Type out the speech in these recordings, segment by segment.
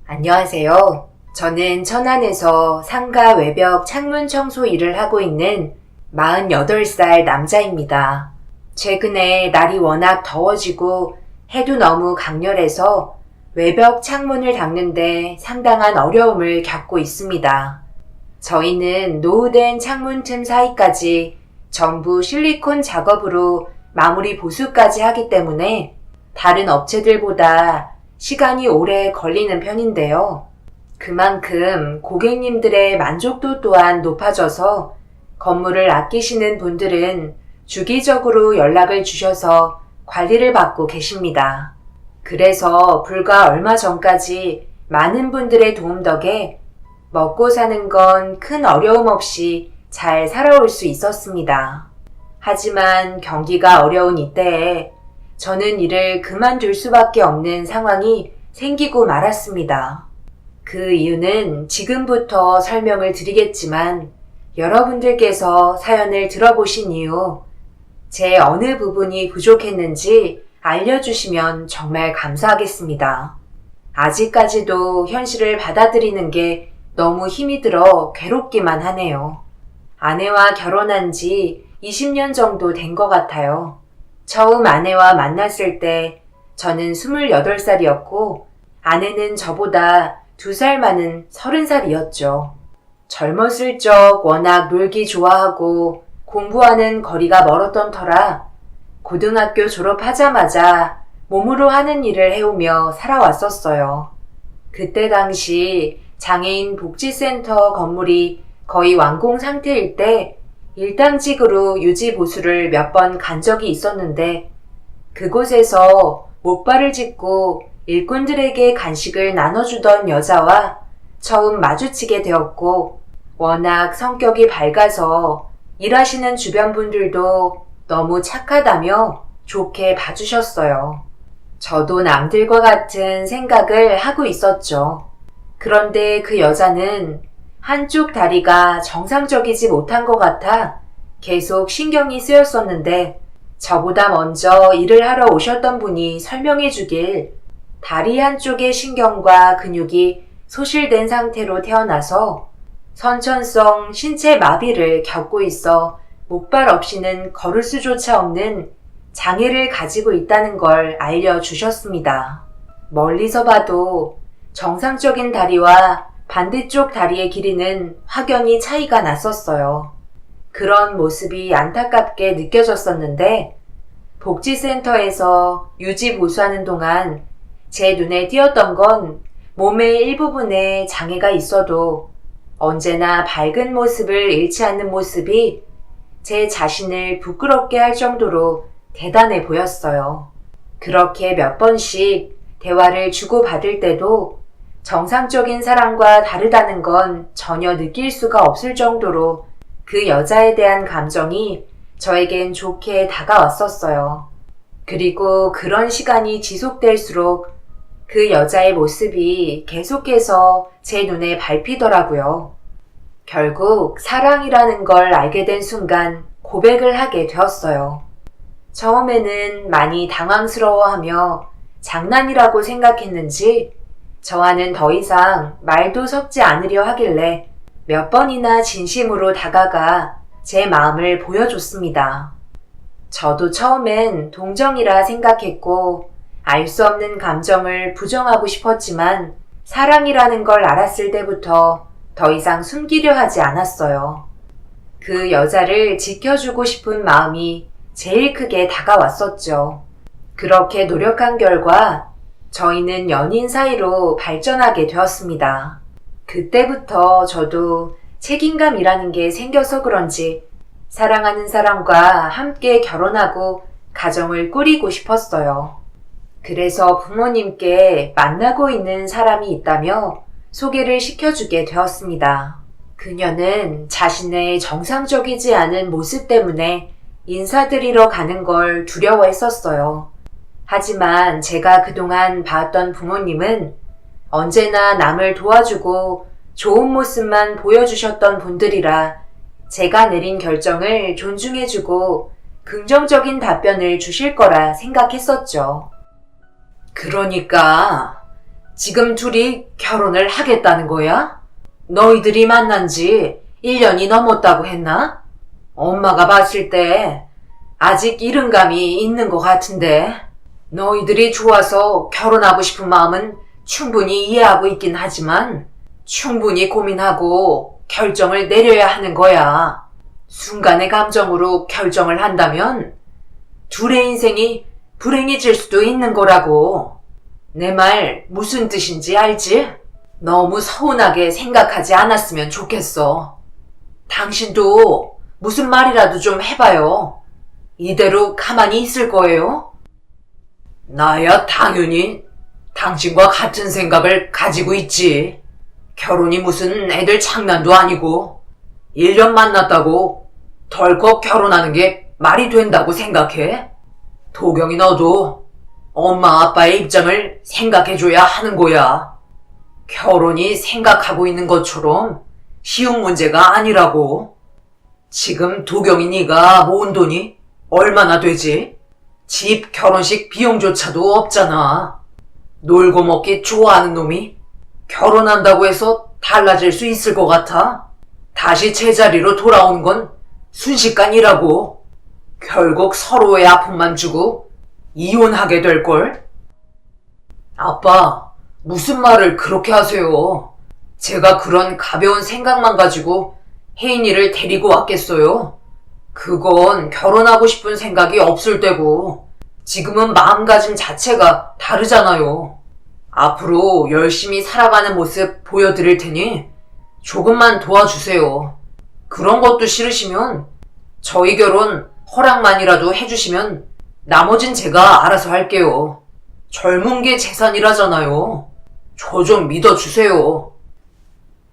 안녕하세요. 저는 천안에서 상가 외벽 창문 청소 일을 하고 있는 48살 남자입니다. 최근에 날이 워낙 더워지고 해도 너무 강렬해서 외벽 창문을 닦는데 상당한 어려움을 겪고 있습니다. 저희는 노후된 창문 틈 사이까지 전부 실리콘 작업으로 마무리 보수까지 하기 때문에 다른 업체들보다 시간이 오래 걸리는 편인데요. 그만큼 고객님들의 만족도 또한 높아져서 건물을 아끼시는 분들은 주기적으로 연락을 주셔서 관리를 받고 계십니다. 그래서 불과 얼마 전까지 많은 분들의 도움 덕에 먹고 사는 건 큰 어려움 없이 잘 살아올 수 있었습니다. 하지만 경기가 어려운 이때에 저는 일을 그만둘 수밖에 없는 상황이 생기고 말았습니다. 그 이유는 지금부터 설명을 드리겠지만 여러분들께서 사연을 들어보신 이후 제 어느 부분이 부족했는지 알려주시면 정말 감사하겠습니다. 아직까지도 현실을 받아들이는 게 너무 힘이 들어 괴롭기만 하네요. 아내와 결혼한 지 20년 정도 된 것 같아요. 처음 아내와 만났을 때 저는 28살이었고 아내는 저보다 2살 많은 30살이었죠. 젊었을 적 워낙 놀기 좋아하고 공부하는 거리가 멀었던 터라 고등학교 졸업하자마자 몸으로 하는 일을 해오며 살아왔었어요. 그때 당시 장애인 복지센터 건물이 거의 완공 상태일 때 일당직으로 유지 보수를 몇 번 간 적이 있었는데 그곳에서 목발을 짚고 일꾼들에게 간식을 나눠주던 여자와 처음 마주치게 되었고 워낙 성격이 밝아서 일하시는 주변 분들도 너무 착하다며 좋게 봐주셨어요. 저도 남들과 같은 생각을 하고 있었죠. 그런데 그 여자는 한쪽 다리가 정상적이지 못한 것 같아 계속 신경이 쓰였었는데 저보다 먼저 일을 하러 오셨던 분이 설명해 주길 다리 한쪽의 신경과 근육이 소실된 상태로 태어나서 선천성 신체 마비를 겪고 있어 목발 없이는 걸을 수조차 없는 장애를 가지고 있다는 걸 알려주셨습니다. 멀리서 봐도 정상적인 다리와 반대쪽 다리의 길이는 확연히 차이가 났었어요. 그런 모습이 안타깝게 느껴졌었는데 복지센터에서 유지 보수하는 동안 제 눈에 띄었던 건 몸의 일부분에 장애가 있어도 언제나 밝은 모습을 잃지 않는 모습이 제 자신을 부끄럽게 할 정도로 대단해 보였어요. 그렇게 몇 번씩 대화를 주고받을 때도 정상적인 사람과 다르다는 건 전혀 느낄 수가 없을 정도로 그 여자에 대한 감정이 저에겐 좋게 다가왔었어요. 그리고 그런 시간이 지속될수록 그 여자의 모습이 계속해서 제 눈에 밟히더라고요. 결국 사랑이라는 걸 알게 된 순간 고백을 하게 되었어요. 처음에는 많이 당황스러워하며 장난이라고 생각했는지 저와는 더 이상 말도 섞지 않으려 하길래 몇 번이나 진심으로 다가가 제 마음을 보여줬습니다. 저도 처음엔 동정이라 생각했고 알 수 없는 감정을 부정하고 싶었지만 사랑이라는 걸 알았을 때부터 더 이상 숨기려 하지 않았어요. 그 여자를 지켜주고 싶은 마음이 제일 크게 다가왔었죠. 그렇게 노력한 결과 저희는 연인 사이로 발전하게 되었습니다. 그때부터 저도 책임감이라는 게 생겨서 그런지 사랑하는 사람과 함께 결혼하고 가정을 꾸리고 싶었어요. 그래서 부모님께 만나고 있는 사람이 있다며 소개를 시켜주게 되었습니다. 그녀는 자신의 정상적이지 않은 모습 때문에 인사드리러 가는 걸 두려워했었어요. 하지만 제가 그동안 봐왔던 부모님은 언제나 남을 도와주고 좋은 모습만 보여주셨던 분들이라 제가 내린 결정을 존중해주고 긍정적인 답변을 주실 거라 생각했었죠. 그러니까 지금 둘이 결혼을 하겠다는 거야? 너희들이 만난 지 1년이 넘었다고 했나? 엄마가 봤을 때 아직 이른감이 있는 것 같은데 너희들이 좋아서 결혼하고 싶은 마음은 충분히 이해하고 있긴 하지만 충분히 고민하고 결정을 내려야 하는 거야. 순간의 감정으로 결정을 한다면 둘의 인생이 불행해질 수도 있는 거라고. 내 말 무슨 뜻인지 알지? 너무 서운하게 생각하지 않았으면 좋겠어. 당신도 무슨 말이라도 좀 해봐요. 이대로 가만히 있을 거예요? 나야 당연히 당신과 같은 생각을 가지고 있지. 결혼이 무슨 애들 장난도 아니고 1년 만났다고 덜컥 결혼하는 게 말이 된다고 생각해? 도경이 너도 엄마 아빠의 입장을 생각해줘야 하는 거야. 결혼이 생각하고 있는 것처럼 쉬운 문제가 아니라고. 지금 도경이 네가 모은 돈이 얼마나 되지? 집 결혼식 비용조차도 없잖아. 놀고 먹기 좋아하는 놈이 결혼한다고 해서 달라질 수 있을 것 같아? 다시 제자리로 돌아오는 건 순식간이라고. 결국 서로의 아픔만 주고 이혼하게 될걸? 아빠, 무슨 말을 그렇게 하세요? 제가 그런 가벼운 생각만 가지고 혜인이를 데리고 왔겠어요? 그건 결혼하고 싶은 생각이 없을 때고 지금은 마음가짐 자체가 다르잖아요. 앞으로 열심히 살아가는 모습 보여드릴 테니 조금만 도와주세요. 그런 것도 싫으시면 저희 결혼 허락만이라도 해주시면 나머진 제가 알아서 할게요. 젊은 게 재산이라잖아요. 저 좀 믿어주세요.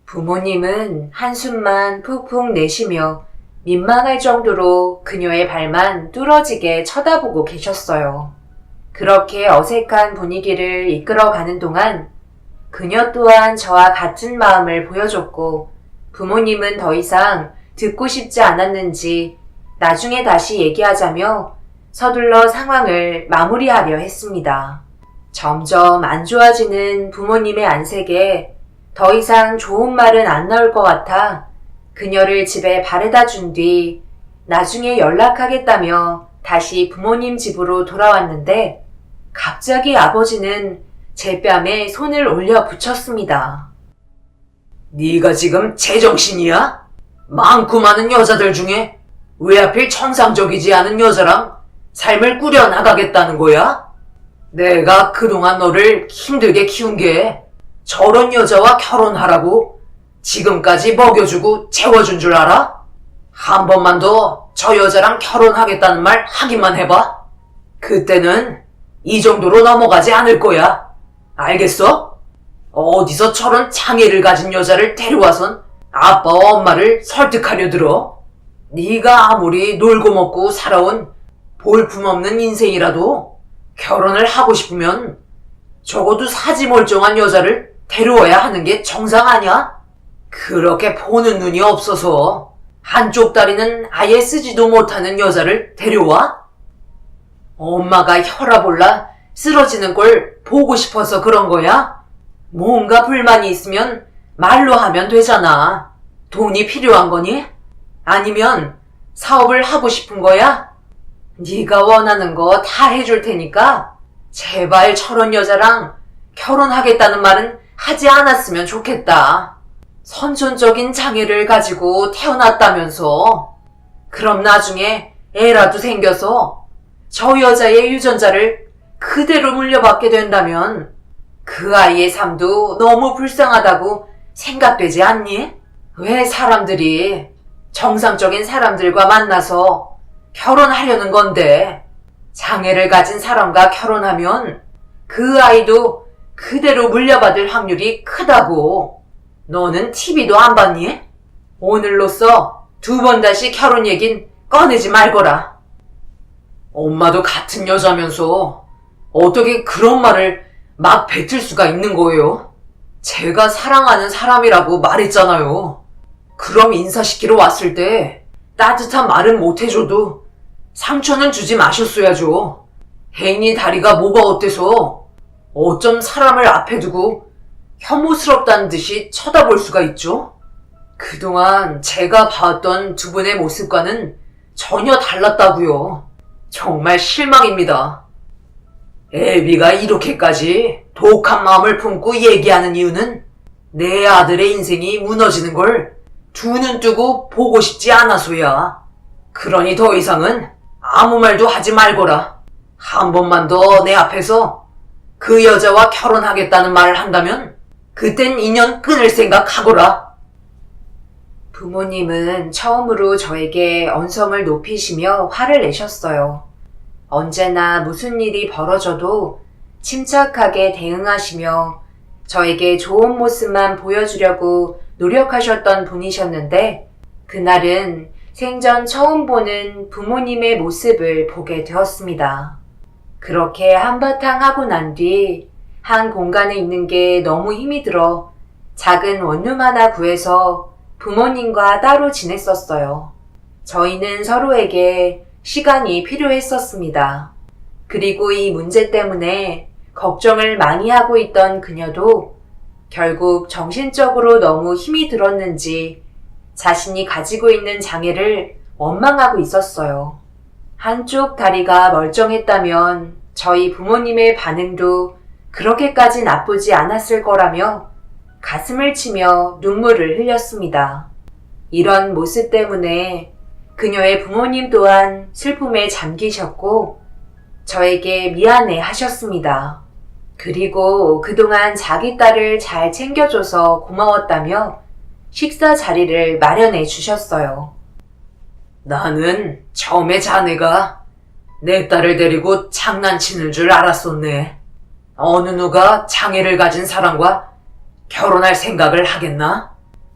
부모님은 한숨만 푹푹 내쉬며 민망할 정도로 그녀의 발만 뚫어지게 쳐다보고 계셨어요. 그렇게 어색한 분위기를 이끌어가는 동안 그녀 또한 저와 같은 마음을 보여줬고 부모님은 더 이상 듣고 싶지 않았는지 나중에 다시 얘기하자며 서둘러 상황을 마무리하려 했습니다. 점점 안 좋아지는 부모님의 안색에 더 이상 좋은 말은 안 나올 것 같아 그녀를 집에 바래다 준 뒤 나중에 연락하겠다며 다시 부모님 집으로 돌아왔는데 갑자기 아버지는 제 뺨에 손을 올려 붙였습니다. 네가 지금 제정신이야? 많고 많은 여자들 중에 왜 하필 정상적이지 않은 여자랑 삶을 꾸려나가겠다는 거야? 내가 그동안 너를 힘들게 키운 게 저런 여자와 결혼하라고 지금까지 먹여주고 재워준 줄 알아? 한 번만 더 저 여자랑 결혼하겠다는 말 하기만 해봐. 그때는 이 정도로 넘어가지 않을 거야. 알겠어? 어디서 저런 장애를 가진 여자를 데려와선 아빠와 엄마를 설득하려 들어? 네가 아무리 놀고 먹고 살아온 볼품없는 인생이라도 결혼을 하고 싶으면 적어도 사지 멀쩡한 여자를 데려와야 하는 게 정상 아니야? 그렇게 보는 눈이 없어서 한쪽 다리는 아예 쓰지도 못하는 여자를 데려와? 엄마가 혈압 올라 쓰러지는 걸 보고 싶어서 그런 거야? 뭔가 불만이 있으면 말로 하면 되잖아. 돈이 필요한 거니? 아니면 사업을 하고 싶은 거야? 네가 원하는 거 다 해줄 테니까 제발 저런 여자랑 결혼하겠다는 말은 하지 않았으면 좋겠다. 선천적인 장애를 가지고 태어났다면서. 그럼 나중에 애라도 생겨서 저 여자의 유전자를 그대로 물려받게 된다면 그 아이의 삶도 너무 불쌍하다고 생각되지 않니? 왜 사람들이 정상적인 사람들과 만나서 결혼하려는 건데 장애를 가진 사람과 결혼하면 그 아이도 그대로 물려받을 확률이 크다고. 너는 TV도 안 봤니? 오늘로써 2번 다시 결혼 얘긴 꺼내지 말거라. 엄마도 같은 여자면서 어떻게 그런 말을 막 뱉을 수가 있는 거예요? 제가 사랑하는 사람이라고 말했잖아요. 그럼 인사시키러 왔을 때 따뜻한 말은 못 해줘도 상처는 주지 마셨어야죠. 혜인이 다리가 뭐가 어때서 어쩜 사람을 앞에 두고 혐오스럽다는 듯이 쳐다볼 수가 있죠? 그동안 제가 봐왔던 두 분의 모습과는 전혀 달랐다고요. 정말 실망입니다. 애비가 이렇게까지 독한 마음을 품고 얘기하는 이유는 내 아들의 인생이 무너지는 걸 두 눈 뜨고 보고 싶지 않아서야. 그러니 더 이상은 아무 말도 하지 말거라. 한 번만 더 내 앞에서 그 여자와 결혼하겠다는 말을 한다면 그땐 인연 끊을 생각하거라. 부모님은 처음으로 저에게 언성을 높이시며 화를 내셨어요. 언제나 무슨 일이 벌어져도 침착하게 대응하시며 저에게 좋은 모습만 보여주려고 노력하셨던 분이셨는데, 그날은 생전 처음 보는 부모님의 모습을 보게 되었습니다. 그렇게 한바탕 하고 난 뒤 한 공간에 있는 게 너무 힘이 들어 작은 원룸 하나 구해서 부모님과 따로 지냈었어요. 저희는 서로에게 시간이 필요했었습니다. 그리고 이 문제 때문에 걱정을 많이 하고 있던 그녀도 결국 정신적으로 너무 힘이 들었는지 자신이 가지고 있는 장애를 원망하고 있었어요. 한쪽 다리가 멀쩡했다면 저희 부모님의 반응도 그렇게까지 나쁘지 않았을 거라며 가슴을 치며 눈물을 흘렸습니다. 이런 모습 때문에 그녀의 부모님 또한 슬픔에 잠기셨고 저에게 미안해 하셨습니다. 그리고 그동안 자기 딸을 잘 챙겨줘서 고마웠다며 식사 자리를 마련해 주셨어요. 나는 처음에 자네가 내 딸을 데리고 장난치는 줄 알았었네. 어느 누가 장애를 가진 사람과 결혼할 생각을 하겠나?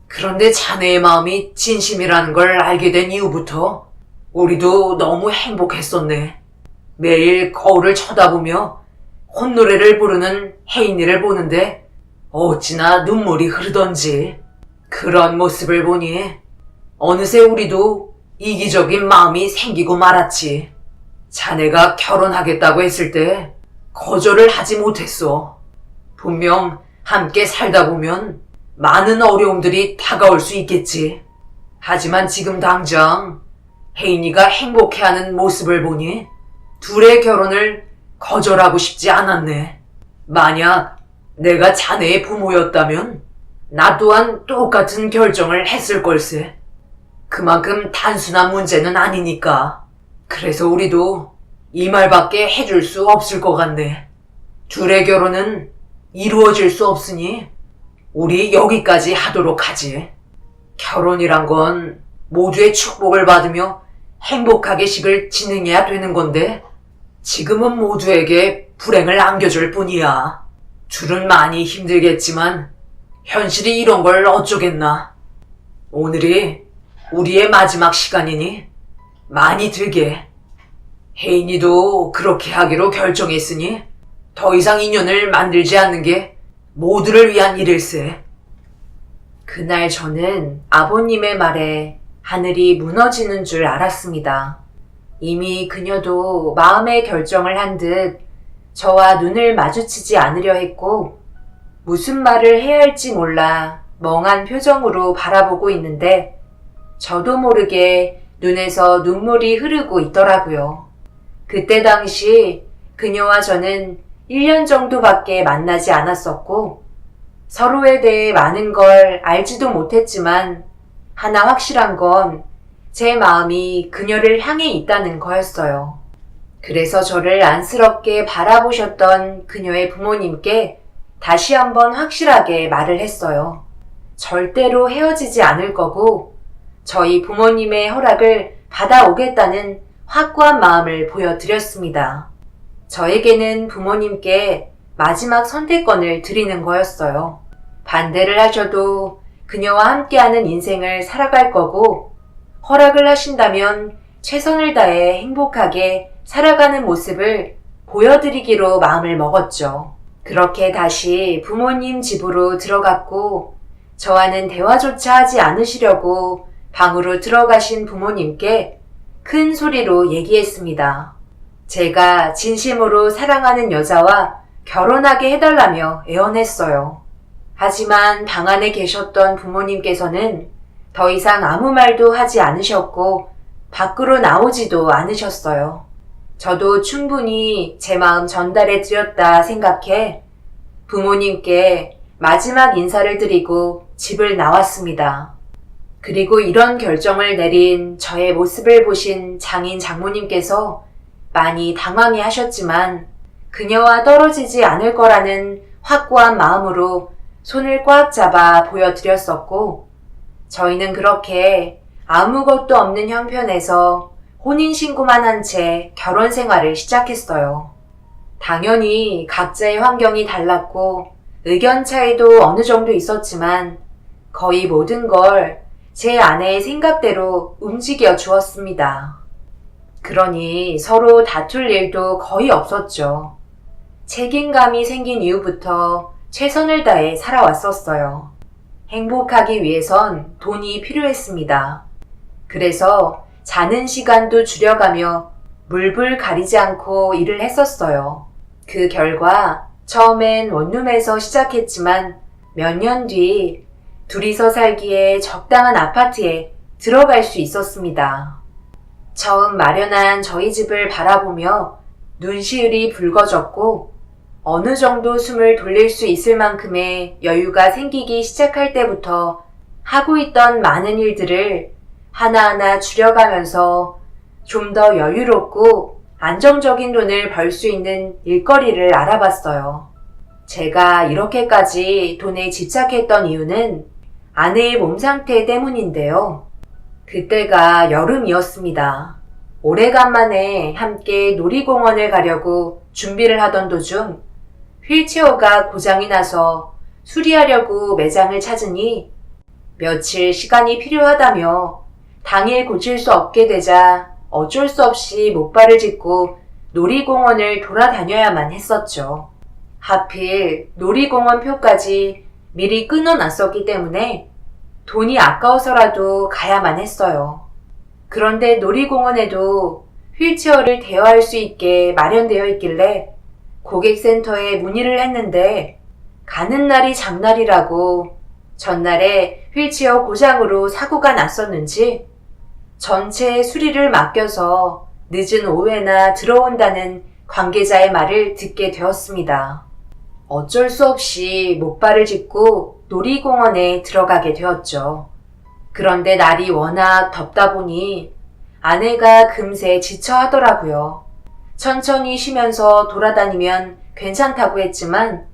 그런데 자네의 마음이 진심이라는 걸 알게 된 이후부터 우리도 너무 행복했었네. 매일 거울을 쳐다보며 콧노래를 부르는 혜인이를 보는데 어찌나 눈물이 흐르던지. 그런 모습을 보니 어느새 우리도 이기적인 마음이 생기고 말았지. 자네가 결혼하겠다고 했을 때 거절을 하지 못했어. 분명 함께 살다 보면 많은 어려움들이 다가올 수 있겠지. 하지만 지금 당장 혜인이가 행복해하는 모습을 보니 둘의 결혼을 거절하고 싶지 않았네. 만약 내가 자네의 부모였다면 나 또한 똑같은 결정을 했을 걸세. 그만큼 단순한 문제는 아니니까. 그래서 우리도 이 말밖에 해줄 수 없을 것 같네. 둘의 결혼은 이루어질 수 없으니 우리 여기까지 하도록 하지. 결혼이란 건 모두의 축복을 받으며 행복하게 식을 진행해야 되는 건데 지금은 모두에게 불행을 안겨줄 뿐이야. 둘은 많이 힘들겠지만 현실이 이런 걸 어쩌겠나. 오늘이 우리의 마지막 시간이니 많이 들게. 혜인이도 그렇게 하기로 결정했으니 더 이상 인연을 만들지 않는 게 모두를 위한 일일세. 그날 저는 아버님의 말에 하늘이 무너지는 줄 알았습니다. 이미 그녀도 마음의 결정을 한 듯 저와 눈을 마주치지 않으려 했고 무슨 말을 해야 할지 몰라 멍한 표정으로 바라보고 있는데 저도 모르게 눈에서 눈물이 흐르고 있더라고요. 그때 당시 그녀와 저는 1년 정도밖에 만나지 않았었고 서로에 대해 많은 걸 알지도 못했지만 하나 확실한 건 제 마음이 그녀를 향해 있다는 거였어요. 그래서 저를 안쓰럽게 바라보셨던 그녀의 부모님께 다시 한번 확실하게 말을 했어요. 절대로 헤어지지 않을 거고 저희 부모님의 허락을 받아오겠다는 확고한 마음을 보여드렸습니다. 저에게는 부모님께 마지막 선택권을 드리는 거였어요. 반대를 하셔도 그녀와 함께하는 인생을 살아갈 거고 허락을 하신다면 최선을 다해 행복하게 살아가는 모습을 보여드리기로 마음을 먹었죠. 그렇게 다시 부모님 집으로 들어갔고 저와는 대화조차 하지 않으시려고 방으로 들어가신 부모님께 큰 소리로 얘기했습니다. 제가 진심으로 사랑하는 여자와 결혼하게 해달라며 애원했어요. 하지만 방 안에 계셨던 부모님께서는 더 이상 아무 말도 하지 않으셨고 밖으로 나오지도 않으셨어요. 저도 충분히 제 마음 전달해 드렸다 생각해 부모님께 마지막 인사를 드리고 집을 나왔습니다. 그리고 이런 결정을 내린 저의 모습을 보신 장인 장모님께서 많이 당황해 하셨지만 그녀와 떨어지지 않을 거라는 확고한 마음으로 손을 꽉 잡아 보여드렸었고 저희는 그렇게 아무것도 없는 형편에서 혼인신고만 한 채 결혼 생활을 시작했어요. 당연히 각자의 환경이 달랐고 의견 차이도 어느 정도 있었지만 거의 모든 걸 제 아내의 생각대로 움직여 주었습니다. 그러니 서로 다툴 일도 거의 없었죠. 책임감이 생긴 이후부터 최선을 다해 살아왔었어요. 행복하기 위해선 돈이 필요했습니다. 그래서 자는 시간도 줄여가며 물불 가리지 않고 일을 했었어요. 그 결과 처음엔 원룸에서 시작했지만 몇 년 뒤 둘이서 살기에 적당한 아파트에 들어갈 수 있었습니다. 처음 마련한 저희 집을 바라보며 눈시울이 붉어졌고 어느 정도 숨을 돌릴 수 있을 만큼의 여유가 생기기 시작할 때부터 하고 있던 많은 일들을 하나하나 줄여가면서 좀 더 여유롭고 안정적인 돈을 벌 수 있는 일거리를 알아봤어요. 제가 이렇게까지 돈에 집착했던 이유는 아내의 몸 상태 때문인데요. 그때가 여름이었습니다. 오래간만에 함께 놀이공원을 가려고 준비를 하던 도중 휠체어가 고장이 나서 수리하려고 매장을 찾으니 며칠 시간이 필요하다며 당일 고칠 수 없게 되자 어쩔 수 없이 목발을 짚고 놀이공원을 돌아다녀야만 했었죠. 하필 놀이공원 표까지 미리 끊어놨었기 때문에 돈이 아까워서라도 가야만 했어요. 그런데 놀이공원에도 휠체어를 대여할 수 있게 마련되어 있길래 고객센터에 문의를 했는데 가는 날이 장날이라고 전날에 휠체어 고장으로 사고가 났었는지 전체 수리를 맡겨서 늦은 오후에나 들어온다는 관계자의 말을 듣게 되었습니다. 어쩔 수 없이 목발을 짚고 놀이공원에 들어가게 되었죠. 그런데 날이 워낙 덥다 보니 아내가 금세 지쳐 하더라고요. 천천히 쉬면서 돌아다니면 괜찮다고 했지만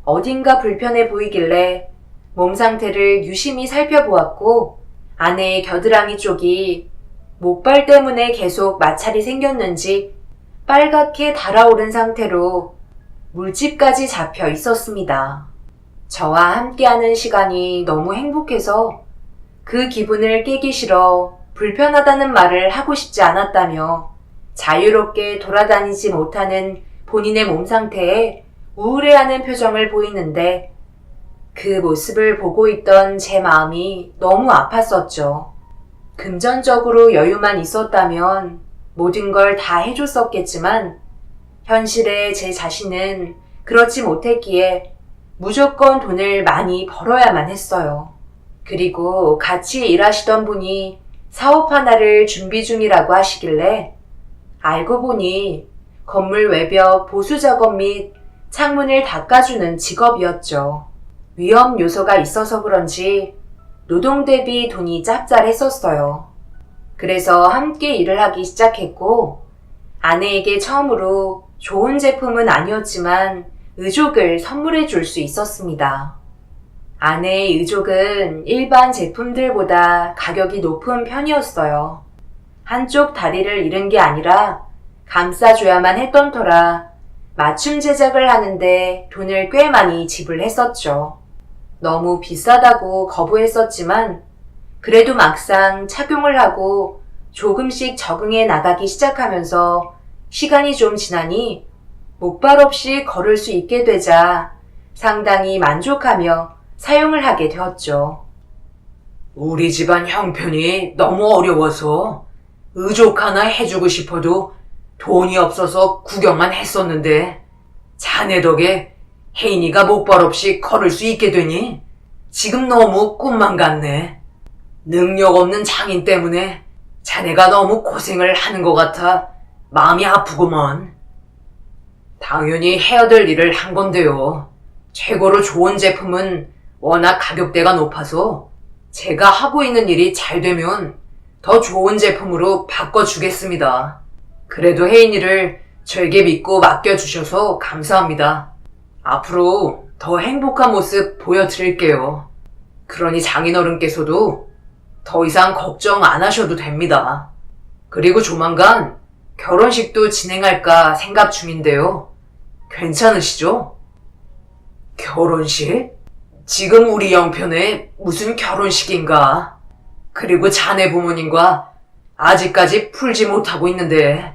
어딘가 불편해 보이길래 몸 상태를 유심히 살펴보았고 아내의 겨드랑이 쪽이 목발 때문에 계속 마찰이 생겼는지 빨갛게 달아오른 상태로 물집까지 잡혀 있었습니다. 저와 함께하는 시간이 너무 행복해서 그 기분을 깨기 싫어 불편하다는 말을 하고 싶지 않았다며 자유롭게 돌아다니지 못하는 본인의 몸 상태에 우울해하는 표정을 보이는데 그 모습을 보고 있던 제 마음이 너무 아팠었죠. 금전적으로 여유만 있었다면 모든 걸 다 해줬었겠지만 현실에 제 자신은 그렇지 못했기에 무조건 돈을 많이 벌어야만 했어요. 그리고 같이 일하시던 분이 사업 하나를 준비 중이라고 하시길래 알고 보니 건물 외벽 보수 작업 및 창문을 닦아주는 직업이었죠. 위험 요소가 있어서 그런지 노동 대비 돈이 짭짤했었어요. 그래서 함께 일을 하기 시작했고 아내에게 처음으로 좋은 제품은 아니었지만 의족을 선물해 줄 수 있었습니다. 아내의 의족은 일반 제품들보다 가격이 높은 편이었어요. 한쪽 다리를 잃은 게 아니라 감싸줘야만 했던 터라 맞춤 제작을 하는데 돈을 꽤 많이 지불했었죠. 너무 비싸다고 거부했었지만 그래도 막상 착용을 하고 조금씩 적응해 나가기 시작하면서 시간이 좀 지나니 목발 없이 걸을 수 있게 되자 상당히 만족하며 사용을 하게 되었죠. 우리 집안 형편이 너무 어려워서 의족 하나 해주고 싶어도 돈이 없어서 구경만 했었는데 자네 덕에 혜인이가 목발 없이 걸을 수 있게 되니 지금 너무 꿈만 같네. 능력 없는 장인 때문에 자네가 너무 고생을 하는 것 같아 마음이 아프구먼. 당연히 해야 될 일을 한 건데요. 최고로 좋은 제품은 워낙 가격대가 높아서 제가 하고 있는 일이 잘 되면 더 좋은 제품으로 바꿔주겠습니다. 그래도 혜인이를 저에게 믿고 맡겨주셔서 감사합니다. 앞으로 더 행복한 모습 보여드릴게요. 그러니 장인어른께서도 더 이상 걱정 안 하셔도 됩니다. 그리고 조만간 결혼식도 진행할까 생각 중인데요. 괜찮으시죠? 결혼식? 지금 우리 영편에 무슨 결혼식인가? 그리고 자네 부모님과 아직까지 풀지 못하고 있는데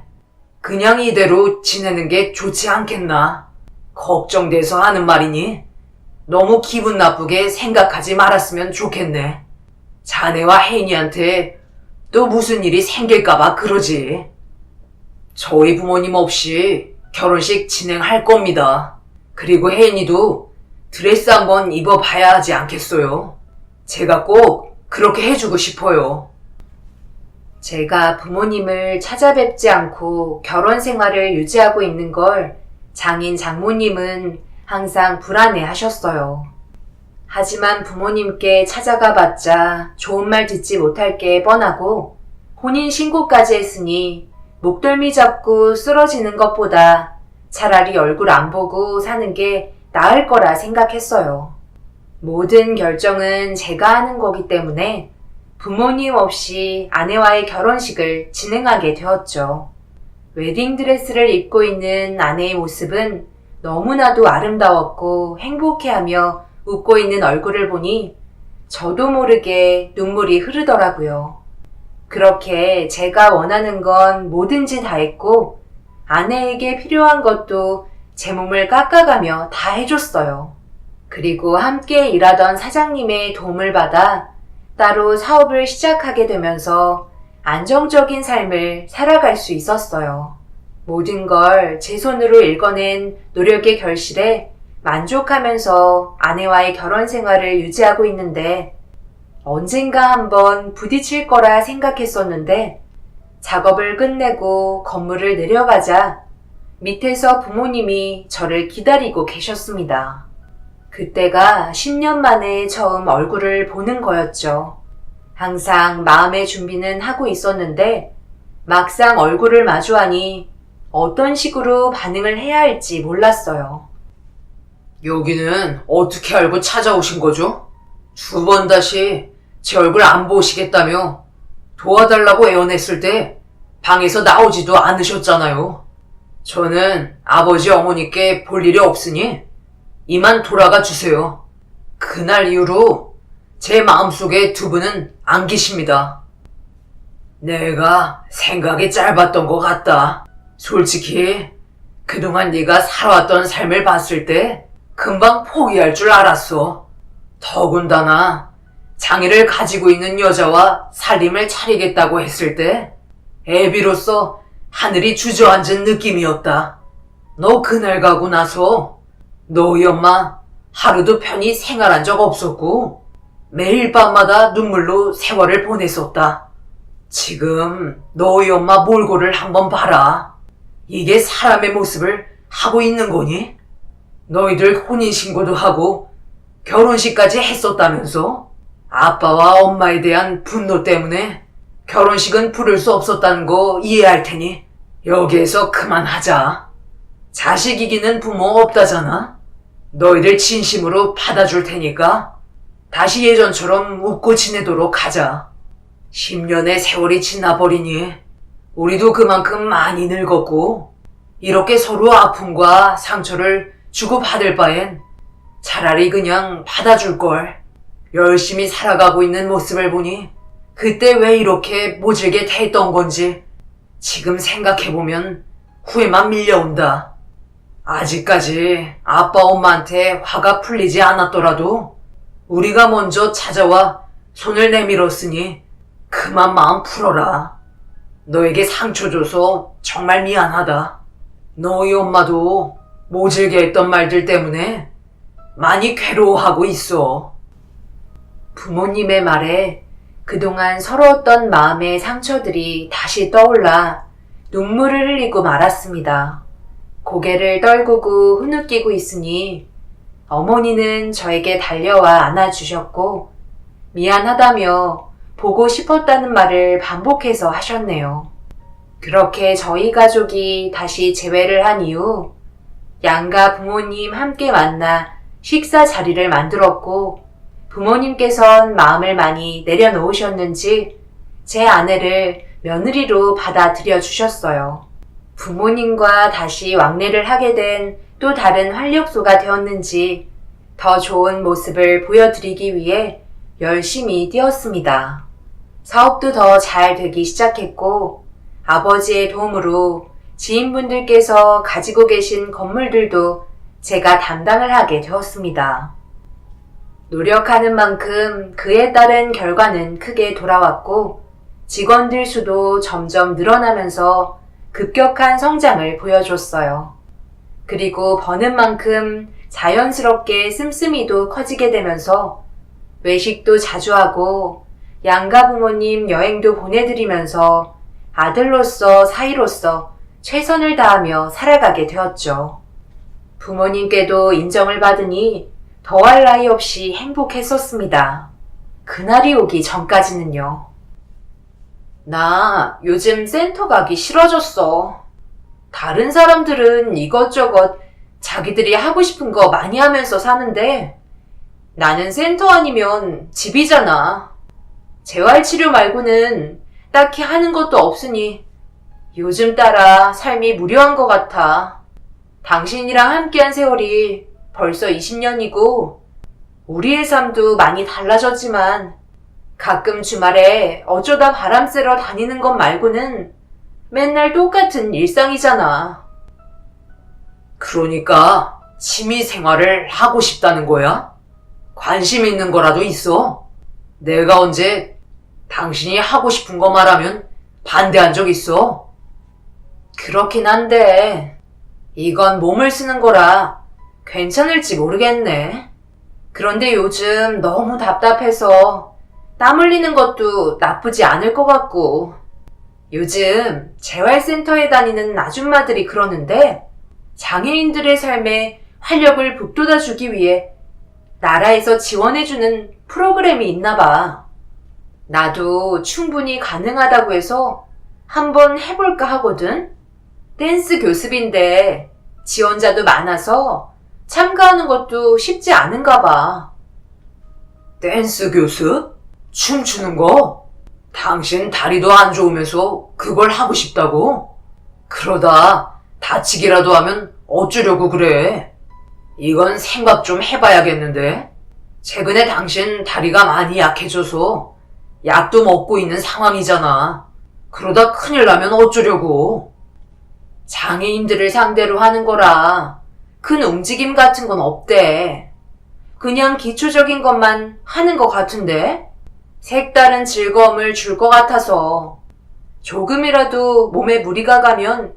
그냥 이대로 지내는 게 좋지 않겠나? 걱정돼서 하는 말이니 너무 기분 나쁘게 생각하지 말았으면 좋겠네. 자네와 혜인이한테 또 무슨 일이 생길까봐 그러지. 저희 부모님 없이 결혼식 진행할 겁니다. 그리고 혜인이도 드레스 한번 입어봐야 하지 않겠어요? 제가 꼭 그렇게 해주고 싶어요. 제가 부모님을 찾아뵙지 않고 결혼 생활을 유지하고 있는 걸 장인 장모님은 항상 불안해 하셨어요. 하지만 부모님께 찾아가 봤자 좋은 말 듣지 못할 게 뻔하고 혼인신고까지 했으니 목덜미 잡고 쓰러지는 것보다 차라리 얼굴 안 보고 사는 게 나을 거라 생각했어요. 모든 결정은 제가 하는 거기 때문에 부모님 없이 아내와의 결혼식을 진행하게 되었죠. 웨딩드레스를 입고 있는 아내의 모습은 너무나도 아름다웠고 행복해하며 웃고 있는 얼굴을 보니 저도 모르게 눈물이 흐르더라고요. 그렇게 제가 원하는 건 뭐든지 다 했고 아내에게 필요한 것도 제 몸을 깎아가며 다 해줬어요. 그리고 함께 일하던 사장님의 도움을 받아 따로 사업을 시작하게 되면서 안정적인 삶을 살아갈 수 있었어요. 모든 걸 제 손으로 읽어낸 노력의 결실에 만족하면서 아내와의 결혼 생활을 유지하고 있는데 언젠가 한번 부딪힐 거라 생각했었는데 작업을 끝내고 건물을 내려가자 밑에서 부모님이 저를 기다리고 계셨습니다. 그때가 10년 만에 처음 얼굴을 보는 거였죠. 항상 마음의 준비는 하고 있었는데 막상 얼굴을 마주하니 어떤 식으로 반응을 해야 할지 몰랐어요. 여기는 어떻게 알고 찾아오신 거죠? 2번 다시 제 얼굴 안 보시겠다며 도와달라고 애원했을 때 방에서 나오지도 않으셨잖아요. 저는 아버지 어머니께 볼 일이 없으니 이만 돌아가 주세요. 그날 이후로 제 마음속에 2분은 안 계십니다. 내가 생각이 짧았던 것 같다. 솔직히 그동안 네가 살아왔던 삶을 봤을 때 금방 포기할 줄 알았어. 더군다나 장애를 가지고 있는 여자와 살림을 차리겠다고 했을 때 애비로서 하늘이 주저앉은 느낌이었다. 너 그날 가고 나서 너희 엄마 하루도 편히 생활한 적 없었고 매일 밤마다 눈물로 세월을 보냈었다. 지금 너희 엄마 몰골을 한번 봐라. 이게 사람의 모습을 하고 있는 거니? 너희들 혼인신고도 하고 결혼식까지 했었다면서? 아빠와 엄마에 대한 분노 때문에 결혼식은 부를 수 없었다는 거 이해할 테니 여기에서 그만하자. 자식 이기는 부모 없다잖아. 너희들 진심으로 받아줄 테니까 다시 예전처럼 웃고 지내도록 하자. 10년의 세월이 지나버리니 우리도 그만큼 많이 늙었고 이렇게 서로 아픔과 상처를 주고받을 바엔 차라리 그냥 받아줄걸. 열심히 살아가고 있는 모습을 보니 그때 왜 이렇게 모질게 대했던 건지 지금 생각해보면 후회만 밀려온다. 아직까지 아빠 엄마한테 화가 풀리지 않았더라도 우리가 먼저 찾아와 손을 내밀었으니 그만 마음 풀어라. 너에게 상처 줘서 정말 미안하다. 너희 엄마도 모질게 했던 말들 때문에 많이 괴로워하고 있어. 부모님의 말에 그동안 서러웠던 마음의 상처들이 다시 떠올라 눈물을 흘리고 말았습니다. 고개를 떨구고 흐느끼고 있으니 어머니는 저에게 달려와 안아주셨고 미안하다며 보고 싶었다는 말을 반복해서 하셨네요. 그렇게 저희 가족이 다시 재회를 한 이후 양가 부모님 함께 만나 식사 자리를 만들었고 부모님께선 마음을 많이 내려놓으셨는지 제 아내를 며느리로 받아들여 주셨어요. 부모님과 다시 왕래를 하게 된 또 다른 활력소가 되었는지 더 좋은 모습을 보여드리기 위해 열심히 뛰었습니다. 사업도 더 잘 되기 시작했고 아버지의 도움으로 지인분들께서 가지고 계신 건물들도 제가 담당을 하게 되었습니다. 노력하는 만큼 그에 따른 결과는 크게 돌아왔고 직원들 수도 점점 늘어나면서 급격한 성장을 보여줬어요. 그리고 버는 만큼 자연스럽게 씀씀이도 커지게 되면서 외식도 자주 하고 양가 부모님 여행도 보내드리면서 아들로서 사위로서 최선을 다하며 살아가게 되었죠. 부모님께도 인정을 받으니 더할 나위 없이 행복했었습니다. 그날이 오기 전까지는요. 나 요즘 센터 가기 싫어졌어. 다른 사람들은 이것저것 자기들이 하고 싶은 거 많이 하면서 사는데 나는 센터 아니면 집이잖아. 재활치료 말고는 딱히 하는 것도 없으니 요즘 따라 삶이 무료한 것 같아. 당신이랑 함께한 세월이 벌써 20년이고 우리의 삶도 많이 달라졌지만 가끔 주말에 어쩌다 바람 쐬러 다니는 것 말고는 맨날 똑같은 일상이잖아. 그러니까 취미 생활을 하고 싶다는 거야? 관심 있는 거라도 있어? 내가 언제 당신이 하고 싶은 거 말하면 반대한 적 있어? 그렇긴 한데 이건 몸을 쓰는 거라 괜찮을지 모르겠네. 그런데 요즘 너무 답답해서 땀 흘리는 것도 나쁘지 않을 것 같고 요즘 재활센터에 다니는 아줌마들이 그러는데 장애인들의 삶에 활력을 북돋아주기 위해 나라에서 지원해주는 프로그램이 있나 봐. 나도 충분히 가능하다고 해서 한번 해볼까 하거든? 댄스 교습인데 지원자도 많아서 참가하는 것도 쉽지 않은가 봐. 댄스 교습? 춤추는 거? 당신 다리도 안 좋으면서 그걸 하고 싶다고? 그러다 다치기라도 하면 어쩌려고 그래? 이건 생각 좀 해봐야겠는데? 최근에 당신 다리가 많이 약해져서 약도 먹고 있는 상황이잖아. 그러다 큰일 나면 어쩌려고? 장애인들을 상대로 하는 거라 큰 움직임 같은 건 없대. 그냥 기초적인 것만 하는 것 같은데? 색다른 즐거움을 줄 것 같아서 조금이라도 몸에 무리가 가면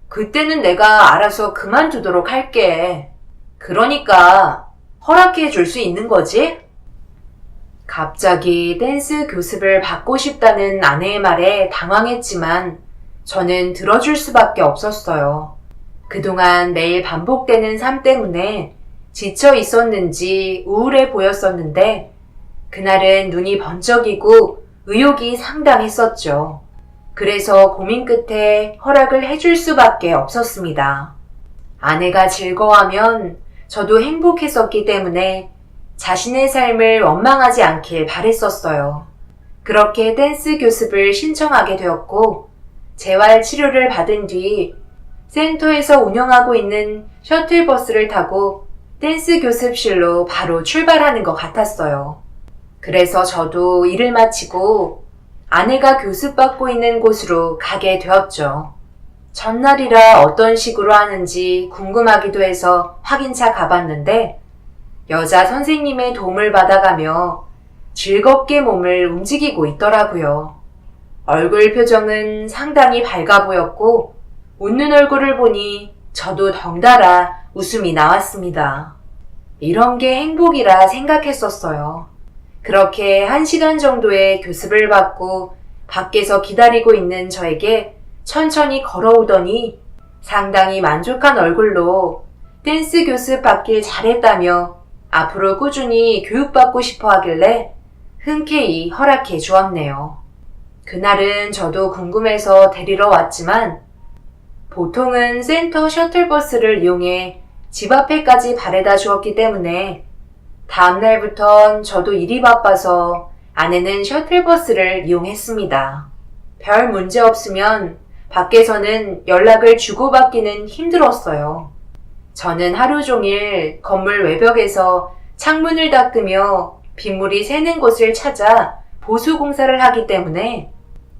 그때는 내가 알아서 그만두도록 할게. 그러니까 허락해 줄 수 있는 거지? 갑자기 댄스 교습을 받고 싶다는 아내의 말에 당황했지만 저는 들어줄 수밖에 없었어요. 그동안 매일 반복되는 삶 때문에 지쳐 있었는지 우울해 보였었는데 그날은 눈이 번쩍이고 의욕이 상당했었죠. 그래서 고민 끝에 허락을 해줄 수밖에 없었습니다. 아내가 즐거워하면 저도 행복했었기 때문에 자신의 삶을 원망하지 않길 바랬었어요. 그렇게 댄스 교습을 신청하게 되었고 재활 치료를 받은 뒤 센터에서 운영하고 있는 셔틀버스를 타고 댄스 교습실로 바로 출발하는 것 같았어요. 그래서 저도 일을 마치고 아내가 교습받고 있는 곳으로 가게 되었죠. 첫날이라 어떤 식으로 하는지 궁금하기도 해서 확인차 가봤는데 여자 선생님의 도움을 받아가며 즐겁게 몸을 움직이고 있더라고요. 얼굴 표정은 상당히 밝아 보였고 웃는 얼굴을 보니 저도 덩달아 웃음이 나왔습니다. 이런 게 행복이라 생각했었어요. 그렇게 1시간 정도의 교습을 받고 밖에서 기다리고 있는 저에게 천천히 걸어오더니 상당히 만족한 얼굴로 댄스 교습 받길 잘했다며 앞으로 꾸준히 교육받고 싶어 하길래 흔쾌히 허락해 주었네요. 그날은 저도 궁금해서 데리러 왔지만 보통은 센터 셔틀버스를 이용해 집 앞에까지 바래다 주었기 때문에 다음날부턴 저도 일이 바빠서 아내는 셔틀버스를 이용했습니다. 별 문제 없으면 밖에서는 연락을 주고받기는 힘들었어요. 저는 하루 종일 건물 외벽에서 창문을 닦으며 빗물이 새는 곳을 찾아 보수 공사를 하기 때문에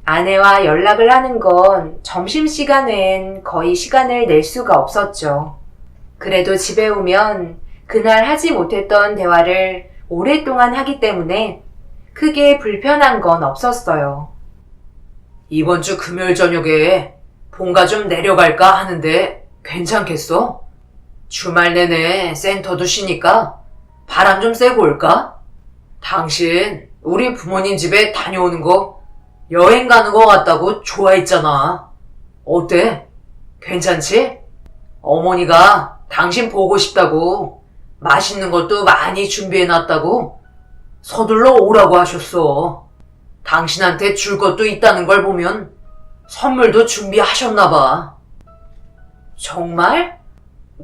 아내와 연락을 하는 건 점심시간 외엔 거의 시간을 낼 수가 없었죠. 그래도 집에 오면 그날 하지 못했던 대화를 오랫동안 하기 때문에 크게 불편한 건 없었어요. 이번 주 금요일 저녁에 본가 좀 내려갈까 하는데 괜찮겠어? 주말 내내 센터도 쉬니까 바람 좀 쐬고 올까? 당신 우리 부모님 집에 다녀오는 거 여행 가는 거 같다고 좋아했잖아. 어때? 괜찮지? 어머니가 당신 보고 싶다고 맛있는 것도 많이 준비해놨다고 서둘러 오라고 하셨어. 당신한테 줄 것도 있다는 걸 보면 선물도 준비하셨나봐. 정말?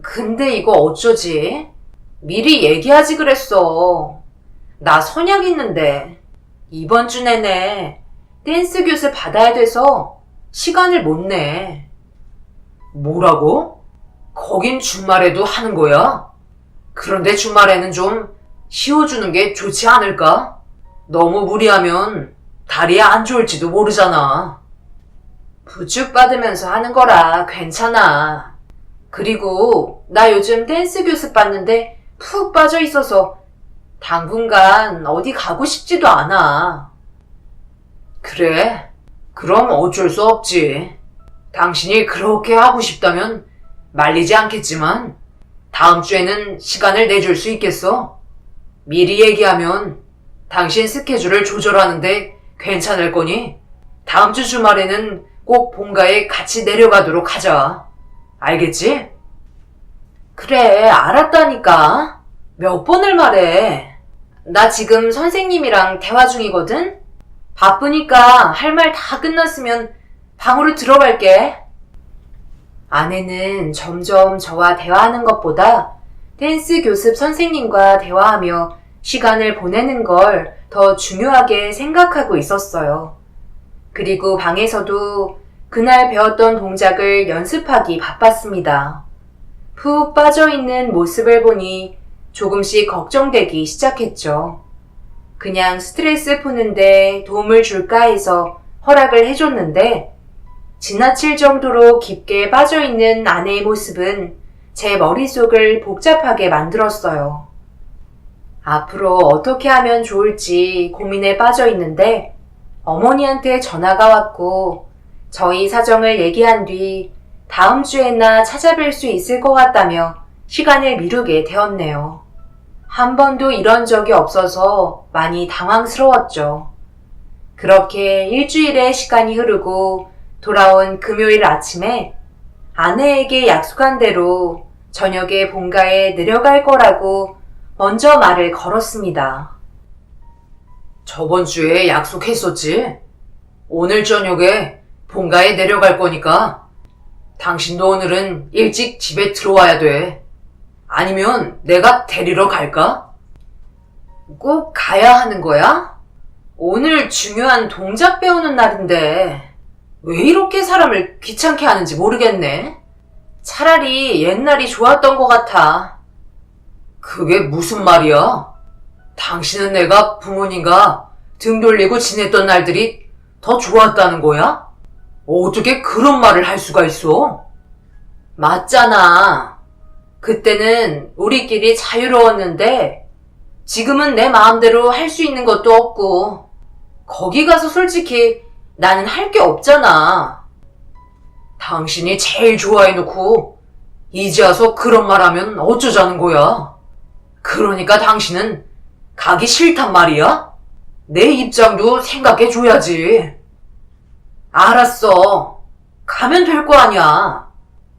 근데 이거 어쩌지? 미리 얘기하지 그랬어. 나 선약 있는데 이번 주 내내 댄스 교습 받아야 돼서 시간을 못 내. 뭐라고? 거긴 주말에도 하는 거야? 그런데 주말에는 좀 쉬어주는 게 좋지 않을까? 너무 무리하면 다리에 안 좋을지도 모르잖아. 부축받으면서 하는 거라 괜찮아. 그리고 나 요즘 댄스 교습 받는데 푹 빠져 있어서 당분간 어디 가고 싶지도 않아. 그래? 그럼 어쩔 수 없지. 당신이 그렇게 하고 싶다면 말리지 않겠지만 다음 주에는 시간을 내줄 수 있겠어? 미리 얘기하면 당신 스케줄을 조절하는데 괜찮을 거니? 다음 주 주말에는 꼭 본가에 같이 내려가도록 하자. 알겠지? 그래, 알았다니까. 몇 번을 말해. 나 지금 선생님이랑 대화 중이거든? 바쁘니까 할 말 다 끝났으면 방으로 들어갈게. 아내는 점점 저와 대화하는 것보다 댄스 교습 선생님과 대화하며 시간을 보내는 걸 더 중요하게 생각하고 있었어요. 그리고 방에서도 그날 배웠던 동작을 연습하기 바빴습니다. 푹 빠져있는 모습을 보니 조금씩 걱정되기 시작했죠. 그냥 스트레스 푸는데 도움을 줄까 해서 허락을 해줬는데 지나칠 정도로 깊게 빠져있는 아내의 모습은 제 머릿속을 복잡하게 만들었어요. 앞으로 어떻게 하면 좋을지 고민에 빠져 있는데 어머니한테 전화가 왔고 저희 사정을 얘기한 뒤 다음 주에나 찾아뵐 수 있을 것 같다며 시간을 미루게 되었네요. 한 번도 이런 적이 없어서 많이 당황스러웠죠. 그렇게 일주일의 시간이 흐르고 돌아온 금요일 아침에 아내에게 약속한 대로 저녁에 본가에 내려갈 거라고 먼저 말을 걸었습니다. 저번 주에 약속했었지? 오늘 저녁에 본가에 내려갈 거니까 당신도 오늘은 일찍 집에 들어와야 돼. 아니면 내가 데리러 갈까? 꼭 가야 하는 거야? 오늘 중요한 동작 배우는 날인데 왜 이렇게 사람을 귀찮게 하는지 모르겠네. 차라리 옛날이 좋았던 것 같아. 그게 무슨 말이야? 당신은 내가 부모님과 등 돌리고 지냈던 날들이 더 좋았다는 거야? 어떻게 그런 말을 할 수가 있어? 맞잖아. 그때는 우리끼리 자유로웠는데 지금은 내 마음대로 할 수 있는 것도 없고 거기 가서 솔직히 나는 할 게 없잖아. 당신이 제일 좋아해놓고 이제 와서 그런 말 하면 어쩌자는 거야? 그러니까 당신은 가기 싫단 말이야? 내 입장도 생각해 줘야지. 알았어. 가면 될 거 아니야.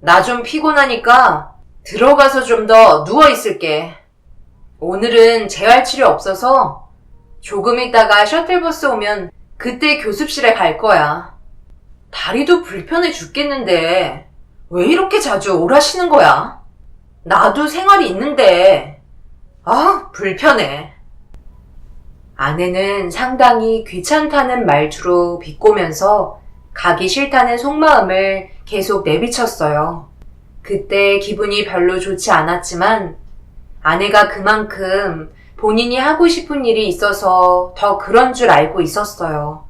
나 좀 피곤하니까 들어가서 좀 더 누워 있을게. 오늘은 재활치료 없어서 조금 있다가 셔틀버스 오면 그때 교습실에 갈 거야. 다리도 불편해 죽겠는데 왜 이렇게 자주 오라시는 거야? 나도 생활이 있는데. 아, 불편해. 아내는 상당히 귀찮다는 말투로 비꼬면서 가기 싫다는 속마음을 계속 내비쳤어요. 그때 기분이 별로 좋지 않았지만 아내가 그만큼 본인이 하고 싶은 일이 있어서 더 그런 줄 알고 있었어요.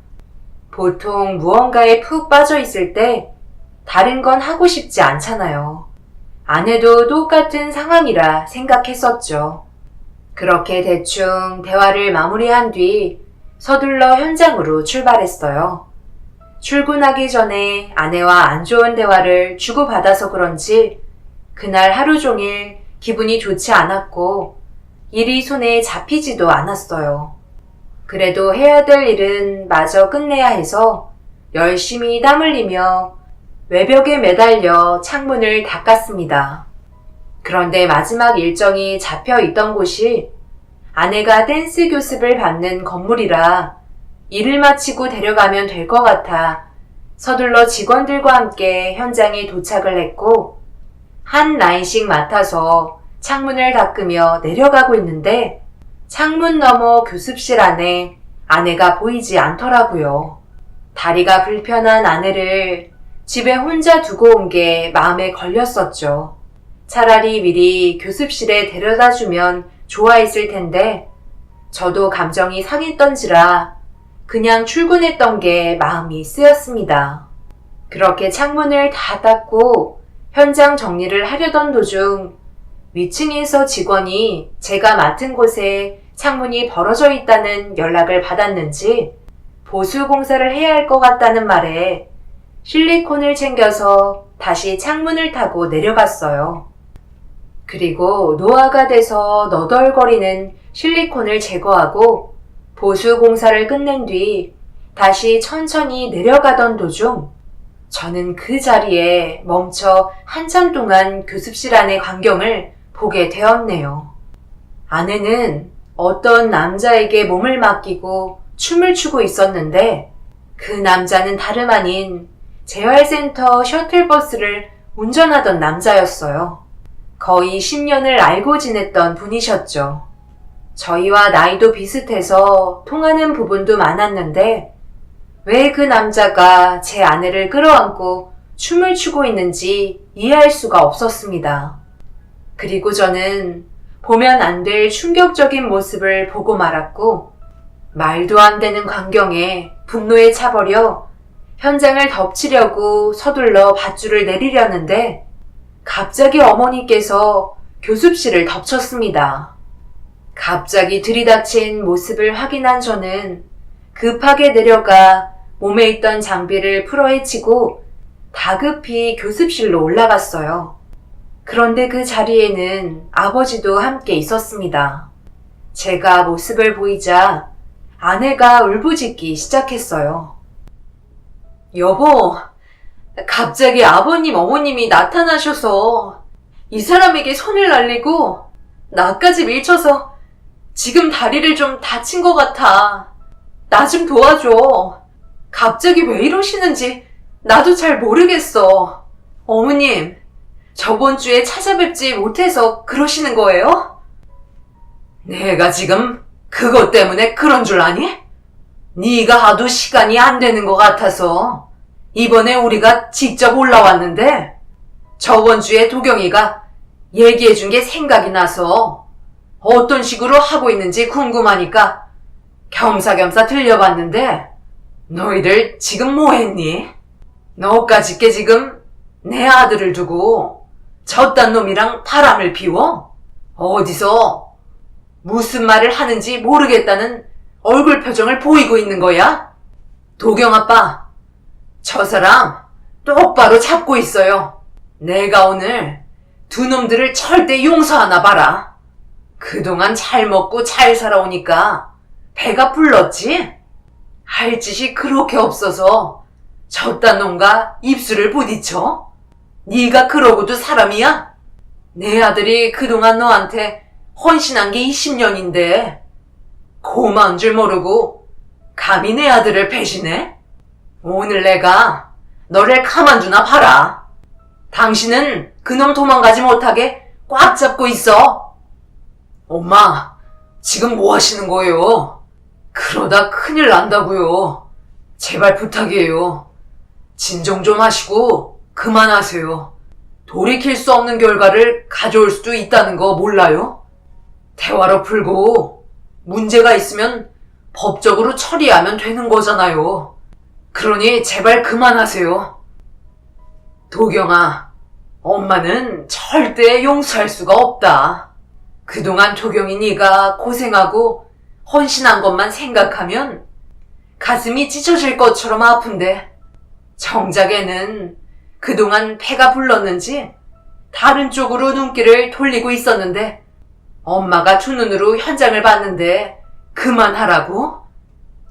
보통 무언가에 푹 빠져 있을 때 다른 건 하고 싶지 않잖아요. 아내도 똑같은 상황이라 생각했었죠. 그렇게 대충 대화를 마무리한 뒤 서둘러 현장으로 출발했어요. 출근하기 전에 아내와 안 좋은 대화를 주고받아서 그런지 그날 하루 종일 기분이 좋지 않았고 일이 손에 잡히지도 않았어요. 그래도 해야 될 일은 마저 끝내야 해서 열심히 땀 흘리며 외벽에 매달려 창문을 닦았습니다. 그런데 마지막 일정이 잡혀 있던 곳이 아내가 댄스 교습을 받는 건물이라 일을 마치고 데려가면 될 것 같아 서둘러 직원들과 함께 현장에 도착을 했고 한 라인씩 맡아서 창문을 닦으며 내려가고 있는데 창문 너머 교습실 안에 아내가 보이지 않더라고요. 다리가 불편한 아내를 집에 혼자 두고 온 게 마음에 걸렸었죠. 차라리 미리 교습실에 데려다 주면 좋아했을 텐데 저도 감정이 상했던지라 그냥 출근했던 게 마음이 쓰였습니다. 그렇게 창문을 다 닦고 현장 정리를 하려던 도중 위층에서 직원이 제가 맡은 곳에 창문이 벌어져 있다는 연락을 받았는지 보수 공사를 해야 할 것 같다는 말에 실리콘을 챙겨서 다시 창문을 타고 내려갔어요. 그리고 노화가 돼서 너덜거리는 실리콘을 제거하고 보수 공사를 끝낸 뒤 다시 천천히 내려가던 도중 저는 그 자리에 멈춰 한참 동안 교습실 안의 광경을 보게 되었네요. 아내는 어떤 남자에게 몸을 맡기고 춤을 추고 있었는데 그 남자는 다름 아닌 재활센터 셔틀버스를 운전하던 남자였어요. 거의 10년을 알고 지냈던 분이셨죠. 저희와 나이도 비슷해서 통하는 부분도 많았는데 왜 그 남자가 제 아내를 끌어안고 춤을 추고 있는지 이해할 수가 없었습니다. 그리고 저는 보면 안 될 충격적인 모습을 보고 말았고 말도 안 되는 광경에 분노에 차버려 현장을 덮치려고 서둘러 밧줄을 내리려는데 갑자기 어머니께서 교습실을 덮쳤습니다. 갑자기 들이닥친 모습을 확인한 저는 급하게 내려가 몸에 있던 장비를 풀어헤치고 다급히 교습실로 올라갔어요. 그런데 그 자리에는 아버지도 함께 있었습니다. 제가 모습을 보이자 아내가 울부짖기 시작했어요. 여보, 갑자기 아버님, 어머님이 나타나셔서 이 사람에게 손을 날리고 나까지 밀쳐서 지금 다리를 좀 다친 것 같아. 나 좀 도와줘. 갑자기 왜 이러시는지 나도 잘 모르겠어. 어머님, 저번 주에 찾아뵙지 못해서 그러시는 거예요? 내가 지금 그것 때문에 그런 줄 아니? 네가 하도 시간이 안 되는 것 같아서 이번에 우리가 직접 올라왔는데 저번 주에 도경이가 얘기해 준 게 생각이 나서 어떤 식으로 하고 있는지 궁금하니까 겸사겸사 들려봤는데 너희들 지금 뭐 했니? 너까짓게 지금 내 아들을 두고 저딴 놈이랑 바람을 피워? 어디서 무슨 말을 하는지 모르겠다는 얼굴 표정을 보이고 있는 거야? 도경 아빠, 저 사람 똑바로 잡고 있어요. 내가 오늘 두 놈들을 절대 용서하나 봐라. 그동안 잘 먹고 잘 살아오니까 배가 불렀지? 할 짓이 그렇게 없어서 저딴 놈과 입술을 부딪혀? 네가 그러고도 사람이야? 내 아들이 그동안 너한테 헌신한 게 20년인데 고마운 줄 모르고 감히 내 아들을 배신해? 오늘 내가 너를 가만두나 봐라. 당신은 그놈 도망가지 못하게 꽉 잡고 있어. 엄마, 지금 뭐 하시는 거예요? 그러다 큰일 난다고요. 제발 부탁이에요. 진정 좀 하시고 그만하세요. 돌이킬 수 없는 결과를 가져올 수도 있다는 거 몰라요? 대화로 풀고 문제가 있으면 법적으로 처리하면 되는 거잖아요. 그러니 제발 그만하세요. 도경아, 엄마는 절대 용서할 수가 없다. 그동안 도경이 네가 고생하고 헌신한 것만 생각하면 가슴이 찢어질 것처럼 아픈데 정작에는 그동안 배가 불렀는지 다른 쪽으로 눈길을 돌리고 있었는데 엄마가 두 눈으로 현장을 봤는데 그만하라고?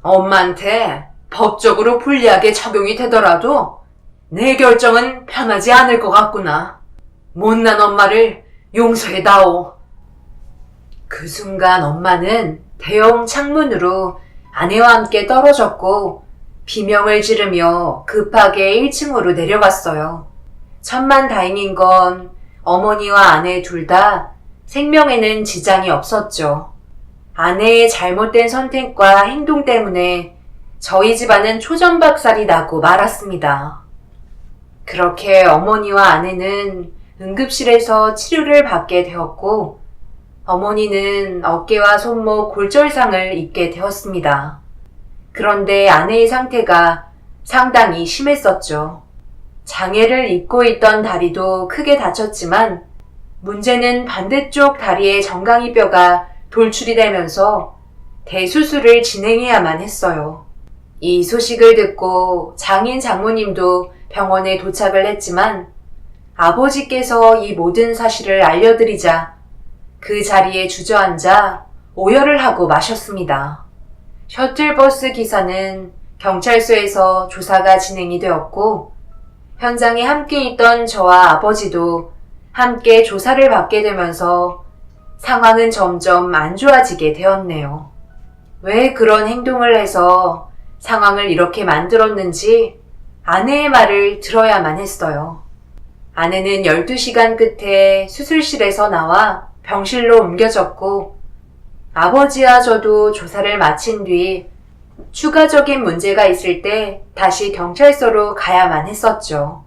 엄마한테 법적으로 불리하게 적용이 되더라도 내 결정은 편하지 않을 것 같구나. 못난 엄마를 용서해다오. 그 순간 엄마는 대형 창문으로 아내와 함께 떨어졌고 비명을 지르며 급하게 1층으로 내려갔어요. 천만다행인 건 어머니와 아내 둘 다 생명에는 지장이 없었죠. 아내의 잘못된 선택과 행동 때문에 저희 집안은 초전박살이 나고 말았습니다. 그렇게 어머니와 아내는 응급실에서 치료를 받게 되었고 어머니는 어깨와 손목 골절상을 입게 되었습니다. 그런데 아내의 상태가 상당히 심했었죠. 장애를 입고 있던 다리도 크게 다쳤지만 문제는 반대쪽 다리의 정강이뼈가 돌출이 되면서 대수술을 진행해야만 했어요. 이 소식을 듣고 장인 장모님도 병원에 도착을 했지만 아버지께서 이 모든 사실을 알려드리자 그 자리에 주저앉아 오열을 하고 마셨습니다. 셔틀버스 기사는 경찰서에서 조사가 진행이 되었고 현장에 함께 있던 저와 아버지도 함께 조사를 받게 되면서 상황은 점점 안 좋아지게 되었네요. 왜 그런 행동을 해서 상황을 이렇게 만들었는지 아내의 말을 들어야만 했어요. 아내는 12시간 끝에 수술실에서 나와 병실로 옮겨졌고 아버지와 저도 조사를 마친 뒤 추가적인 문제가 있을 때 다시 경찰서로 가야만 했었죠.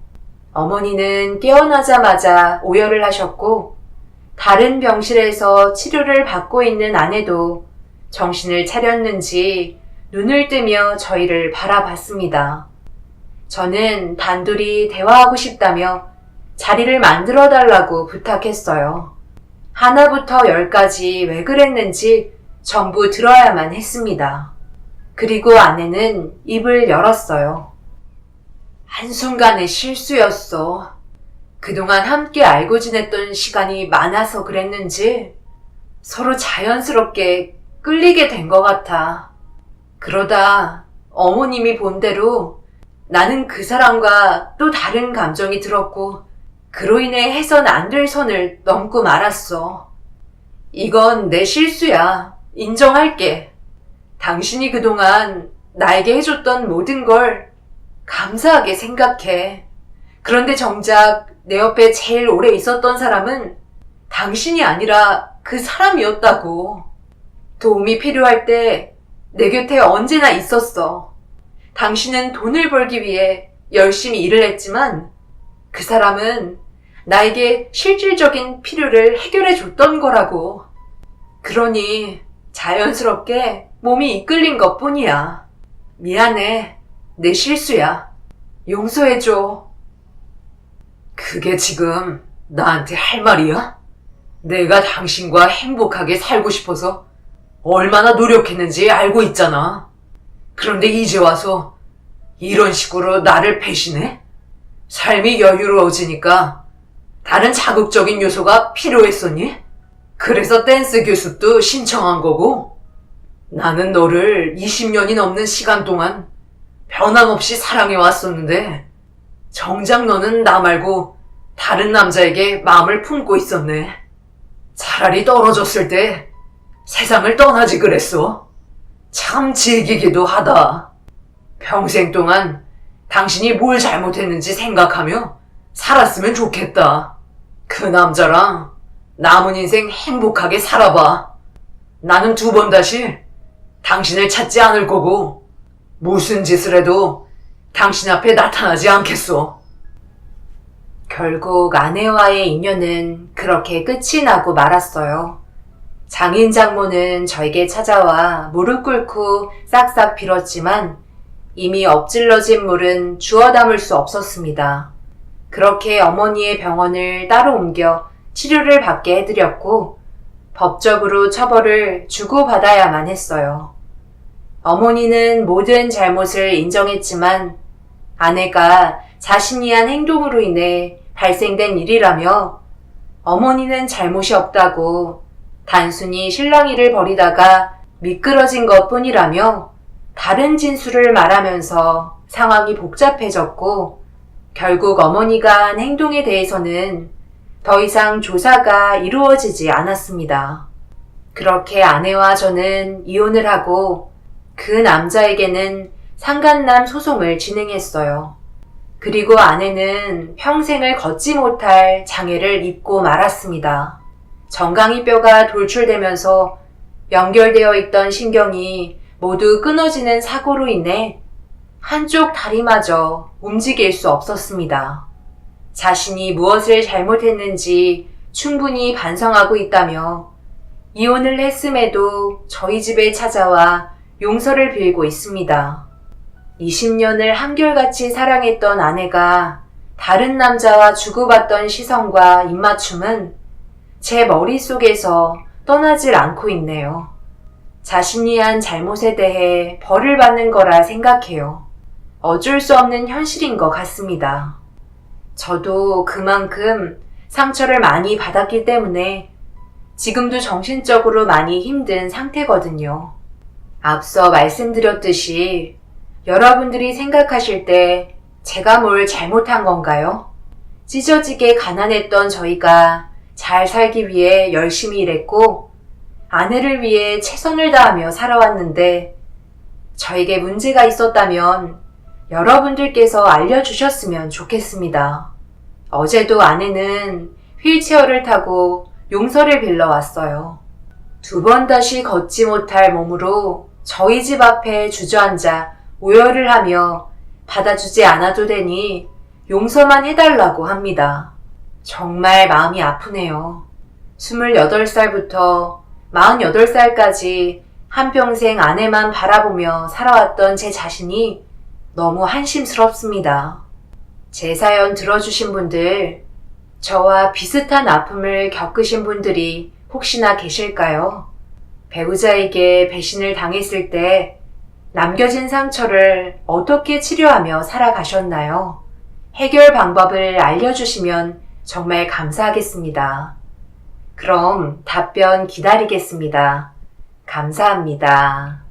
어머니는 깨어나자마자 오열을 하셨고 다른 병실에서 치료를 받고 있는 아내도 정신을 차렸는지 눈을 뜨며 저희를 바라봤습니다. 저는 단둘이 대화하고 싶다며 자리를 만들어 달라고 부탁했어요. 하나부터 10까지 왜 그랬는지 전부 들어야만 했습니다. 그리고 아내는 입을 열었어요. 한순간의 실수였어. 그동안 함께 알고 지냈던 시간이 많아서 그랬는지 서로 자연스럽게 끌리게 된 것 같아. 그러다 어머님이 본대로 나는 그 사람과 또 다른 감정이 들었고 그로 인해 해선 안 될 선을 넘고 말았어. 이건 내 실수야. 인정할게. 당신이 그동안 나에게 해줬던 모든 걸 감사하게 생각해. 그런데 정작 내 옆에 제일 오래 있었던 사람은 당신이 아니라 그 사람이었다고. 도움이 필요할 때 내 곁에 언제나 있었어. 당신은 돈을 벌기 위해 열심히 일을 했지만 그 사람은 나에게 실질적인 필요를 해결해 줬던 거라고. 그러니 자연스럽게 몸이 이끌린 것 뿐이야. 미안해. 내 실수야. 용서해줘. 그게 지금 나한테 할 말이야? 내가 당신과 행복하게 살고 싶어서 얼마나 노력했는지 알고 있잖아. 그런데 이제 와서 이런 식으로 나를 배신해? 삶이 여유로워지니까 다른 자극적인 요소가 필요했었니? 그래서 댄스 교습도 신청한 거고? 나는 너를 20년이 넘는 시간 동안 변함없이 사랑해 왔었는데 정작 너는 나 말고 다른 남자에게 마음을 품고 있었네. 차라리 떨어졌을 때 세상을 떠나지 그랬어. 참 질기기도 하다. 평생 동안 당신이 뭘 잘못했는지 생각하며 살았으면 좋겠다. 그 남자랑 남은 인생 행복하게 살아봐. 나는 2번 다시 당신을 찾지 않을 거고 무슨 짓을 해도 당신 앞에 나타나지 않겠어. 결국 아내와의 인연은 그렇게 끝이 나고 말았어요. 장인 장모는 저에게 찾아와 무릎 꿇고 싹싹 빌었지만 이미 엎질러진 물은 주워 담을 수 없었습니다. 그렇게 어머니의 병원을 따로 옮겨 치료를 받게 해드렸고 법적으로 처벌을 주고받아야만 했어요. 어머니는 모든 잘못을 인정했지만 아내가 자신이 한 행동으로 인해 발생된 일이라며 어머니는 잘못이 없다고 단순히 실랑이를 벌이다가 미끄러진 것 뿐이라며 다른 진술을 말하면서 상황이 복잡해졌고 결국 어머니가 한 행동에 대해서는 더 이상 조사가 이루어지지 않았습니다. 그렇게 아내와 저는 이혼을 하고 그 남자에게는 상간남 소송을 진행했어요. 그리고 아내는 평생을 걷지 못할 장애를 입고 말았습니다. 정강이뼈가 돌출되면서 연결되어 있던 신경이 모두 끊어지는 사고로 인해 한쪽 다리마저 움직일 수 없었습니다. 자신이 무엇을 잘못했는지 충분히 반성하고 있다며 이혼을 했음에도 저희 집에 찾아와 용서를 빌고 있습니다. 20년을 한결같이 사랑했던 아내가 다른 남자와 주고받던 시선과 입맞춤은 제 머릿속에서 떠나질 않고 있네요. 자신이 한 잘못에 대해 벌을 받는 거라 생각해요. 어쩔 수 없는 현실인 것 같습니다. 저도 그만큼 상처를 많이 받았기 때문에 지금도 정신적으로 많이 힘든 상태거든요. 앞서 말씀드렸듯이 여러분들이 생각하실 때 제가 뭘 잘못한 건가요? 찢어지게 가난했던 저희가 잘 살기 위해 열심히 일했고 아내를 위해 최선을 다하며 살아왔는데 저에게 문제가 있었다면 여러분들께서 알려주셨으면 좋겠습니다. 어제도 아내는 휠체어를 타고 용서를 빌러 왔어요. 2번 다시 걷지 못할 몸으로 저희 집 앞에 주저앉아 오열을 하며 받아주지 않아도 되니 용서만 해달라고 합니다. 정말 마음이 아프네요. 28살부터 48살까지 한평생 아내만 바라보며 살아왔던 제 자신이 너무 한심스럽습니다. 제 사연 들어주신 분들, 저와 비슷한 아픔을 겪으신 분들이 혹시나 계실까요? 배우자에게 배신을 당했을 때 남겨진 상처를 어떻게 치료하며 살아가셨나요? 해결 방법을 알려주시면 정말 감사하겠습니다. 그럼 답변 기다리겠습니다. 감사합니다.